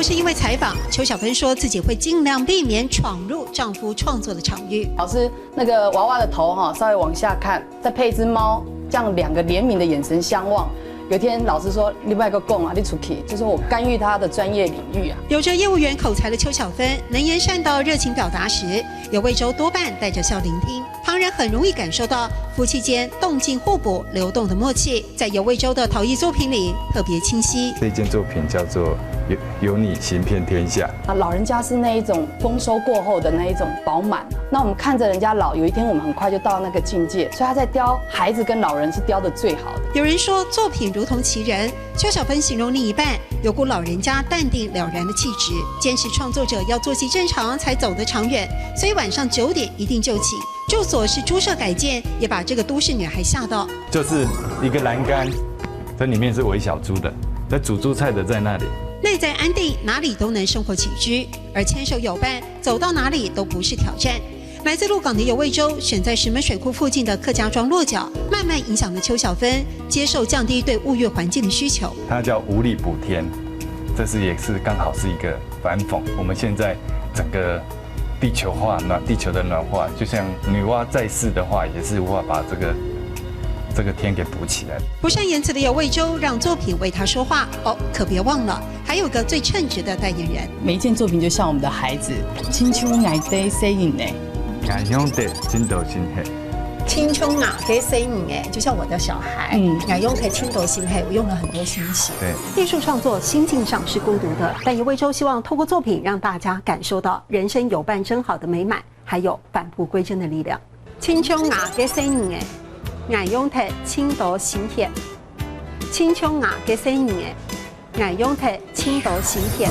不是因为采访，邱小芬说自己会尽量避免闯入丈夫创作的场域。老师，那个娃娃的头稍微往下看，再配一只猫，这样2个怜悯的眼神相望。有一天老师说：“你外个供啊，你出去，就是我干预他的专业领域啊。”有着业务员口才的邱小芬，能言善道、热情表达时，有魏州多半带着笑聆听，旁人很容易感受到夫妻间动静互补、流动的默契，在有魏州的陶艺作品里特别清晰。这件作品叫做有你行遍天下。老人家是那一种丰收过后的那一种饱满，那我们看着人家老，有一天我们很快就到那个境界，所以他在雕孩子跟老人是雕的最好的。有人说作品如同其人，邱小芬形容另一半有股老人家淡定了然的气质，坚持创作者要作息正常才走得长远，所以晚上9点一定就寝。住所是猪舍改建，也把这个都市女孩吓到。就是一个栏杆，这里面是喂小猪的，那煮猪菜的在那里。内在安定，哪里都能生活起居，而牵手有伴，走到哪里都不是挑战。来自鹿港的有魏州，选在石门水库附近的客家庄落脚，慢慢影响了邱小芬接受降低对物业环境的需求。它叫无力补天，这也是刚好是一个反讽。我们现在整个地球的暖化，就像女娲在世的话，也是无法把这个天给补起来。不善言辞的有魏州，让作品为他说话哦。可别忘了，还有个最称职的代言人。每一件作品就像我们的孩子，青秋奶day saying 呢，眼乡的青豆心黑，青葱啊，给谁你哎，就像我的小孩，眼用可以青豆心黑，我用了很多心血。对，艺术创作心境上是孤独的，但有魏州希望透过作品让大家感受到人生有伴真好的美满，还有返璞归真的力量。青葱啊，给谁你哎，眼用可以青豆心黑，青葱啊，给谁你哎，眼用可以青豆心黑。